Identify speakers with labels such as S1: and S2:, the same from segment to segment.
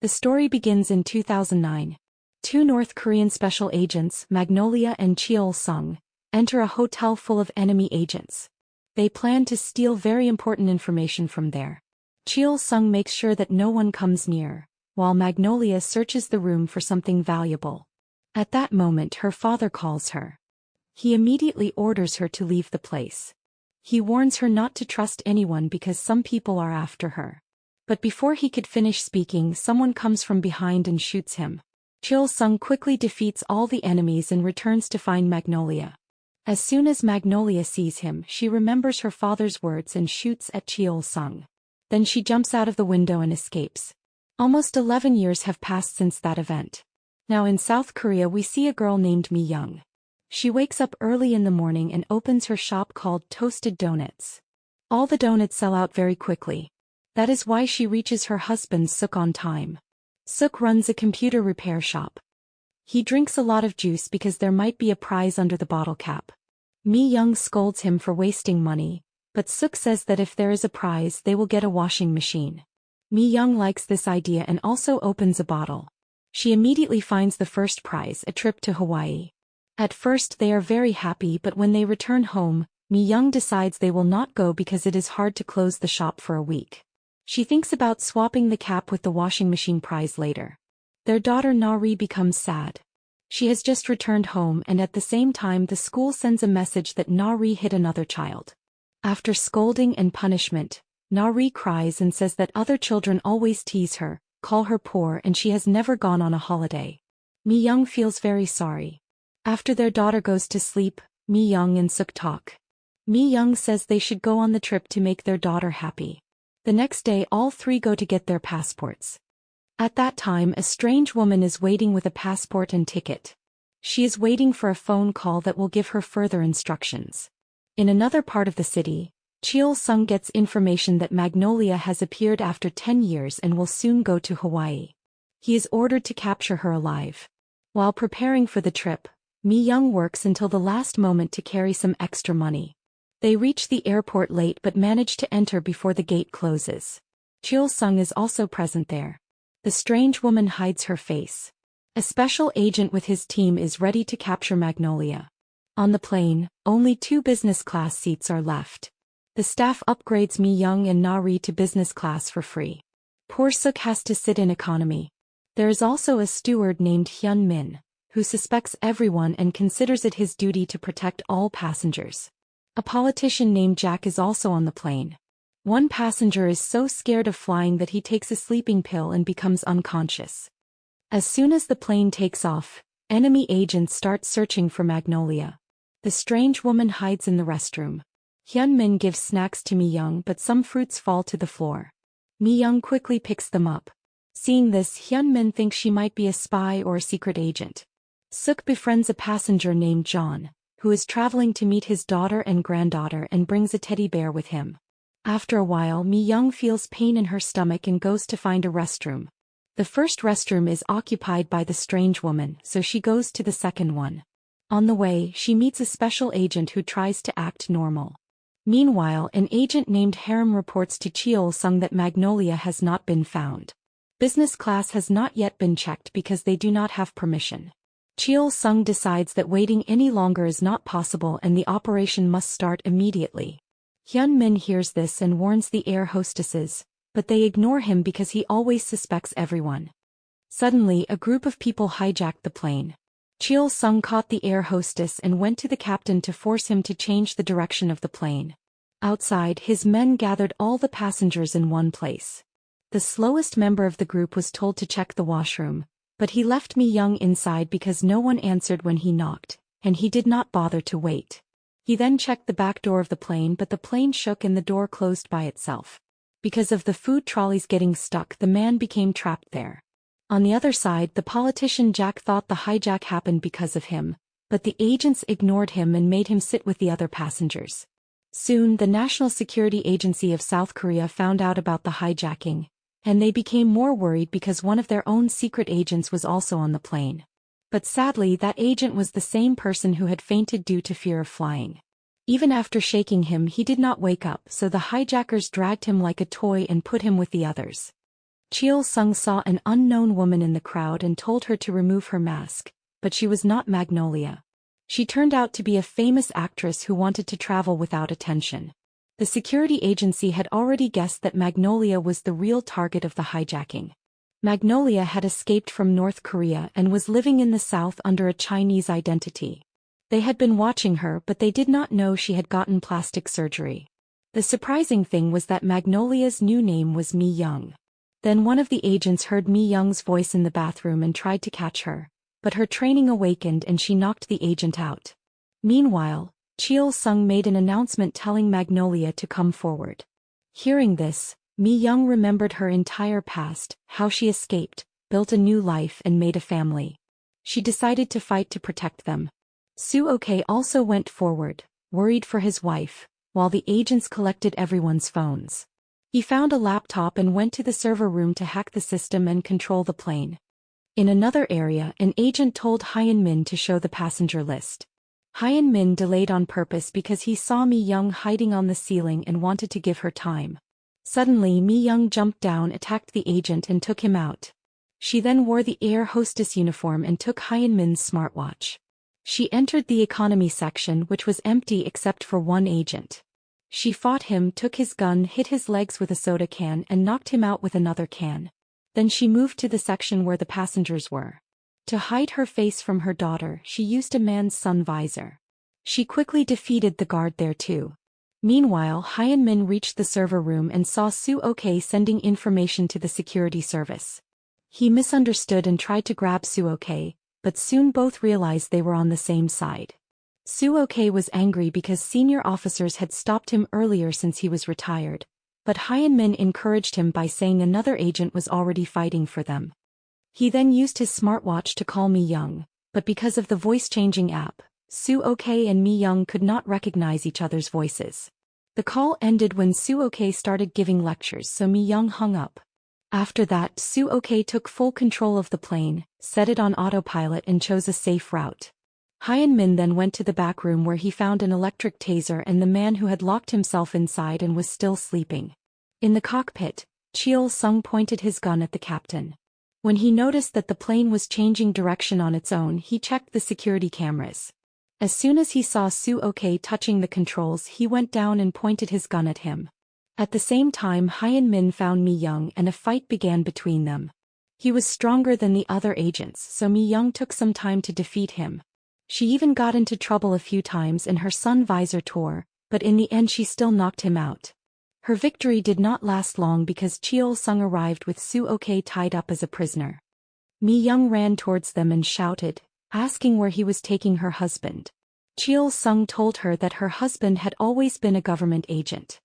S1: The story begins in 2009. Two North Korean special agents, Magnolia and Cheol-sung, enter a hotel full of enemy agents. They plan to steal very important information from there. Cheol-sung makes sure that no one comes near, while Magnolia searches the room for something valuable. At that moment her father calls her. He immediately orders her to leave the place. He warns her not to trust anyone because some people are after her. But before he could finish speaking, someone comes from behind and shoots him. Cheol-sung quickly defeats all the enemies and returns to find Magnolia. As soon as Magnolia sees him, she remembers her father's words and shoots at Cheol-sung. Then she jumps out of the window and escapes. Almost 11 years have passed since that event. Now in South Korea we see a girl named Mi-young. She wakes up early in the morning and opens her shop called Toasted Donuts. All the donuts sell out very quickly. That is why she reaches her husband Suk on time. Suk runs a computer repair shop. He drinks a lot of juice because there might be a prize under the bottle cap. Mi-young scolds him for wasting money, but Suk says that if there is a prize they will get a washing machine. Mi-young likes this idea and also opens a bottle. She immediately finds the first prize, a trip to Hawaii. At first they are very happy, but when they return home, Mi-young decides they will not go because it is hard to close the shop for a week. She thinks about swapping the cap with the washing machine prize later. Their daughter Nari becomes sad. She has just returned home and at the same time the school sends a message that Nari hit another child. After scolding and punishment, Nari cries and says that other children always tease her, call her poor, and she has never gone on a holiday. Mi-young feels very sorry. After their daughter goes to sleep, Mi-young and Suk talk. Mi-young says they should go on the trip to make their daughter happy. The next day all three go to get their passports. At that time a strange woman is waiting with a passport and ticket. She is waiting for a phone call that will give her further instructions. In another part of the city, Cheol-sung gets information that Magnolia has appeared after 10 years and will soon go to Hawaii. He is ordered to capture her alive. While preparing for the trip, Mi-young works until the last moment to carry some extra money. They reach the airport late but manage to enter before the gate closes. Cheol-sung is also present there. The strange woman hides her face. A special agent with his team is ready to capture Magnolia. On the plane, only 2 business class seats are left. The staff upgrades Mi-young and Nari to business class for free. Poor Suk has to sit in economy. There is also a steward named Hyun-min, who suspects everyone and considers it his duty to protect all passengers. A politician named Jack is also on the plane. One passenger is so scared of flying that he takes a sleeping pill and becomes unconscious. As soon as the plane takes off, enemy agents start searching for Magnolia. The strange woman hides in the restroom. Hyun-min gives snacks to Mi-young but some fruits fall to the floor. Mi-young quickly picks them up. Seeing this, Hyun-min thinks she might be a spy or a secret agent. Suk befriends a passenger named John, who is traveling to meet his daughter and granddaughter and brings a teddy bear with him. After a while Mi-young feels pain in her stomach and goes to find a restroom. The first restroom is occupied by the strange woman, so she goes to the second one. On the way, she meets a special agent who tries to act normal. Meanwhile, an agent named Harem reports to Cheol-sung that Magnolia has not been found. Business class has not yet been checked because they do not have permission. Cheol-sung decides that waiting any longer is not possible and the operation must start immediately. Hyun-min hears this and warns the air hostesses, but they ignore him because he always suspects everyone. Suddenly a group of people hijacked the plane. Cheol-sung caught the air hostess and went to the captain to force him to change the direction of the plane. Outside, his men gathered all the passengers in one place. The slowest member of the group was told to check the washroom, but he left Mi-young inside because no one answered when he knocked, and he did not bother to wait. He then checked the back door of the plane, but the plane shook and the door closed by itself. Because of the food trolleys getting stuck, the man became trapped there. On the other side, the politician Jack thought the hijack happened because of him, but the agents ignored him and made him sit with the other passengers. Soon, the National Security Agency of South Korea found out about the hijacking, and they became more worried because one of their own secret agents was also on the plane. But sadly, that agent was the same person who had fainted due to fear of flying. Even after shaking him, he did not wake up, so the hijackers dragged him like a toy and put him with the others. Cheol-sung saw an unknown woman in the crowd and told her to remove her mask, but she was not Magnolia. She turned out to be a famous actress who wanted to travel without attention. The security agency had already guessed that Magnolia was the real target of the hijacking. Magnolia had escaped from North Korea and was living in the South under a Chinese identity. They had been watching her, but they did not know she had gotten plastic surgery. The surprising thing was that Magnolia's new name was Mi Young. Then one of the agents heard Mi Young's voice in the bathroom and tried to catch her, but her training awakened and she knocked the agent out. Meanwhile, Cheol-sung made an announcement telling Magnolia to come forward. Hearing this, Mi Young remembered her entire past, how she escaped, built a new life and made a family. She decided to fight to protect them. Soo-ok also went forward, worried for his wife, while the agents collected everyone's phones. He found a laptop and went to the server room to hack the system and control the plane. In another area, an agent told Hyun-min to show the passenger list. Hyun-min delayed on purpose because he saw Mi Young hiding on the ceiling and wanted to give her time. Suddenly Mi Young jumped down, attacked the agent and took him out. She then wore the air hostess uniform and took Hyun-min's smartwatch. She entered the economy section, which was empty except for one agent. She fought him, took his gun, hit his legs with a soda can and knocked him out with another can. Then she moved to the section where the passengers were. To hide her face from her daughter, she used a man's sun visor. She quickly defeated the guard there too. Meanwhile, Hyun-min reached the server room and saw Soo-ok sending information to the security service. He misunderstood and tried to grab Soo-ok, but soon both realized they were on the same side. Soo-ok was angry because senior officers had stopped him earlier since he was retired, but Hyun-min encouraged him by saying another agent was already fighting for them. He then used his smartwatch to call Mi Young, but because of the voice-changing app, Soo-ok and Mi Young could not recognize each other's voices. The call ended when Soo-ok started giving lectures, so Mi Young hung up. After that, Soo-ok took full control of the plane, set it on autopilot and chose a safe route. Hyun-min then went to the back room where he found an electric taser and the man who had locked himself inside and was still sleeping. In the cockpit, Cheol-sung pointed his gun at the captain. When he noticed that the plane was changing direction on its own, he checked the security cameras. As soon as he saw Soo-ok touching the controls, he went down and pointed his gun at him. At the same time, Hyun-min found Mi Young and a fight began between them. He was stronger than the other agents, so Mi Young took some time to defeat him. She even got into trouble a few times and her sun visor tore, but in the end she still knocked him out. Her victory did not last long because Cheol-sung arrived with Soo-ok tied up as a prisoner. Mi Young ran towards them and shouted, asking where he was taking her husband. Cheol-sung told her that her husband had always been a government agent.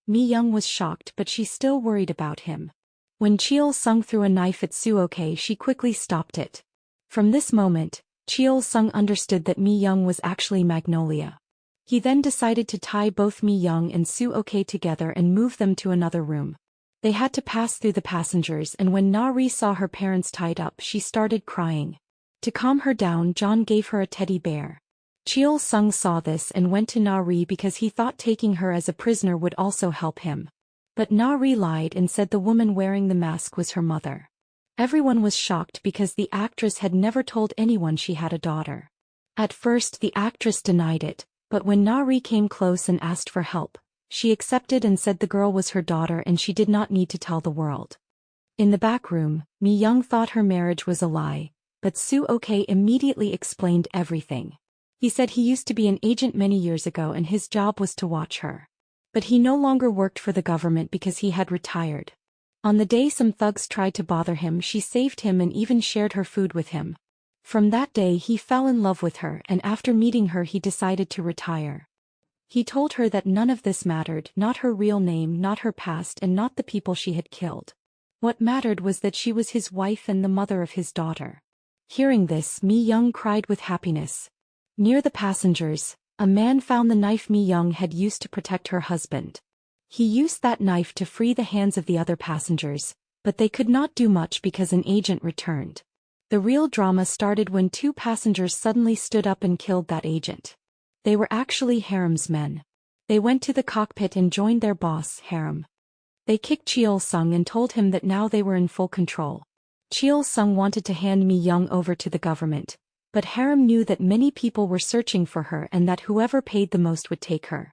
S1: Mi Young was shocked, but she still worried about him. When Cheol-sung threw a knife at Soo-ok, she quickly stopped it. From this moment, Cheol-sung understood that Mi Young was actually Magnolia. He then decided to tie both Mi Young and Soo-ok together and move them to another room. They had to pass through the passengers, and when Na-ri saw her parents tied up, she started crying. To calm her down, John gave her a teddy bear. Cheol-sung saw this and went to Na-ri because he thought taking her as a prisoner would also help him. But Na-ri lied and said the woman wearing the mask was her mother. Everyone was shocked because the actress had never told anyone she had a daughter. At first the actress denied it, but when Na-ri came close and asked for help, she accepted and said the girl was her daughter and she did not need to tell the world. In the back room, Mi Young thought her marriage was a lie, but Soo-ok immediately explained everything. He said he used to be an agent many years ago and his job was to watch her. But he no longer worked for the government because he had retired. On the day some thugs tried to bother him, she saved him and even shared her food with him. From that day he fell in love with her, and after meeting her he decided to retire. He told her that none of this mattered, not her real name, not her past, and not the people she had killed. What mattered was that she was his wife and the mother of his daughter. Hearing this, Mi Young cried with happiness. Near the passengers, a man found the knife Mi Young had used to protect her husband. He used that knife to free the hands of the other passengers, but they could not do much because an agent returned. The real drama started when two passengers suddenly stood up and killed that agent. They were actually Harem's men. They went to the cockpit and joined their boss, Harem. They kicked Cheol-sung and told him that now they were in full control. Cheol-sung wanted to hand Mi-young over to the government, but Harem knew that many people were searching for her and that whoever paid the most would take her.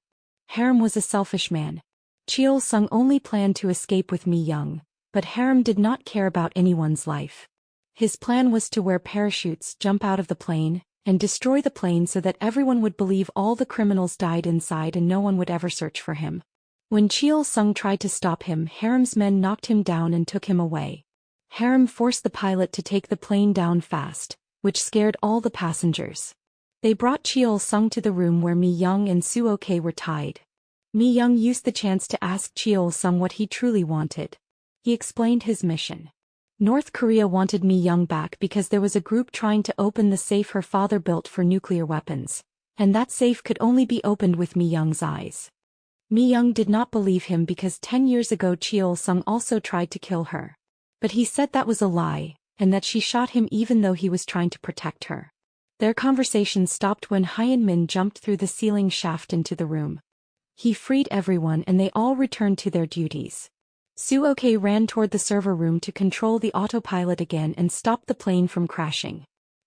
S1: Harem was a selfish man. Cheol-sung only planned to escape with Mi-young, but Harem did not care about anyone's life. His plan was to wear parachutes, jump out of the plane, and destroy the plane so that everyone would believe all the criminals died inside and no one would ever search for him. When Cheol-sung tried to stop him, Harem's men knocked him down and took him away. Harem forced the pilot to take the plane down fast, which scared all the passengers. They brought Cheol-sung to the room where Mi-young and Soo-ok were tied. Mi-young used the chance to ask Cheol-sung what he truly wanted. He explained his mission. North Korea wanted Mi-young back because there was a group trying to open the safe her father built for nuclear weapons, and that safe could only be opened with Mi-young's eyes. Mi-young did not believe him because 10 years ago Cheol-sung also tried to kill her. But he said that was a lie, and that she shot him even though he was trying to protect her. Their conversation stopped when Hyun-min jumped through the ceiling shaft into the room. He freed everyone and they all returned to their duties. Soo-ok ran toward the server room to control the autopilot again and stop the plane from crashing.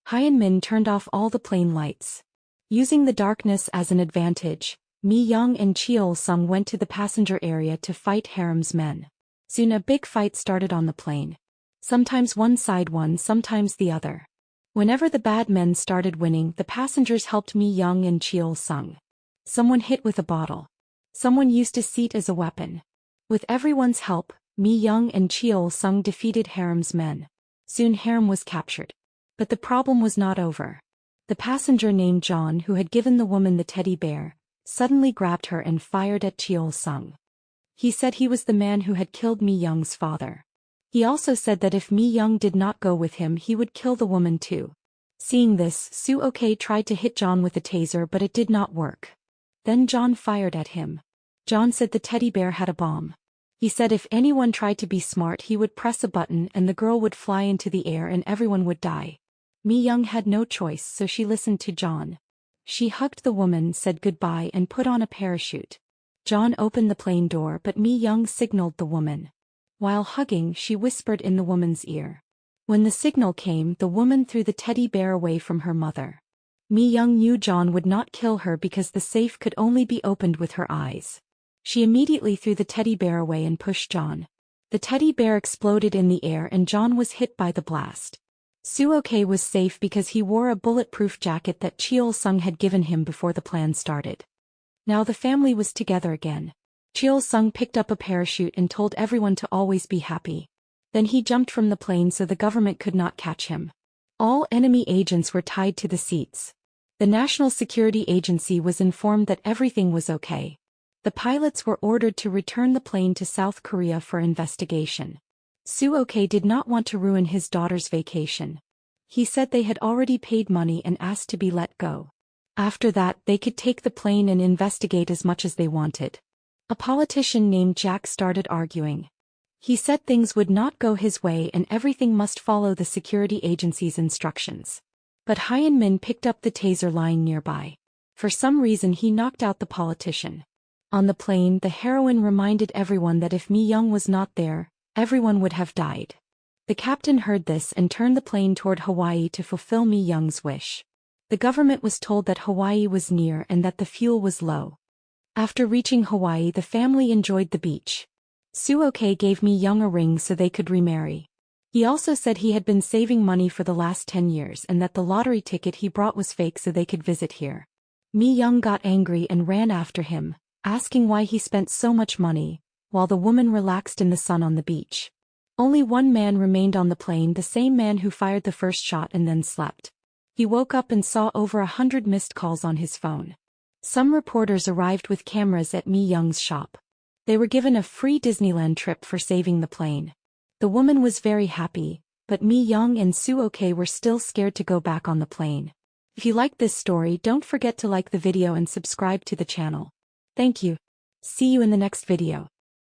S1: Hyun-min turned off all the plane lights. Using the darkness as an advantage, Mi-young and Cheol-sung went to the passenger area to fight Harem's men. Soon a big fight started on the plane. Sometimes one side won, sometimes the other. Whenever the bad men started winning, the passengers helped Mi-young and Cheol-sung. Someone hit with a bottle. Someone used a seat as a weapon. With everyone's help, Mi-young and Cheol-sung defeated Harem's men. Soon Harem was captured. But the problem was not over. The passenger named John, who had given the woman the teddy bear, suddenly grabbed her and fired at Cheol-sung. He said he was the man who had killed Mi-young's father. He also said that if Mi-young did not go with him he would kill the woman too. Seeing this, Soo-ok tried to hit John with a taser but it did not work. Then John fired at him. John said the teddy bear had a bomb. He said if anyone tried to be smart he would press a button and the girl would fly into the air and everyone would die. Mi-young had no choice so she listened to John. She hugged the woman, said goodbye and put on a parachute. John opened the plane door but Mi-young signaled the woman. While hugging, she whispered in the woman's ear. When the signal came, the woman threw the teddy bear away from her mother. Mi-young knew John would not kill her because the safe could only be opened with her eyes. She immediately threw the teddy bear away and pushed John. The teddy bear exploded in the air and John was hit by the blast. Soo-ok was safe because he wore a bulletproof jacket that Cheol-sung had given him before the plan started. Now the family was together again. Cheol-sung picked up a parachute and told everyone to always be happy. Then he jumped from the plane so the government could not catch him. All enemy agents were tied to the seats. The National Security Agency was informed that everything was okay. The pilots were ordered to return the plane to South Korea for investigation. Soo-ok did not want to ruin his daughter's vacation. He said they had already paid money and asked to be let go. After that, they could take the plane and investigate as much as they wanted. A politician named Jack started arguing. He said things would not go his way and everything must follow the security agency's instructions. But Hyun-min picked up the taser lying nearby. For some reason he knocked out the politician. On the plane, the heroine reminded everyone that if Mi-young was not there, everyone would have died. The captain heard this and turned the plane toward Hawaii to fulfill Mi-young's wish. The government was told that Hawaii was near and that the fuel was low. After reaching Hawaii, the family enjoyed the beach. Soo-ok gave Mi-young a ring so they could remarry. He also said he had been saving money for the last 10 years and that the lottery ticket he brought was fake so they could visit here. Mi-young got angry and ran after him, asking why he spent so much money, while the woman relaxed in the sun on the beach. Only one man remained on the plane, the same man who fired the first shot and then slept. He woke up and saw over 100 missed calls on his phone. Some reporters arrived with cameras at Mi-young's shop. They were given a free Disneyland trip for saving the plane. The woman was very happy, but Mi-young and Soo-ok were still scared to go back on the plane. If you liked this story, don't forget to like the video and subscribe to the channel. Thank you. See you in the next video.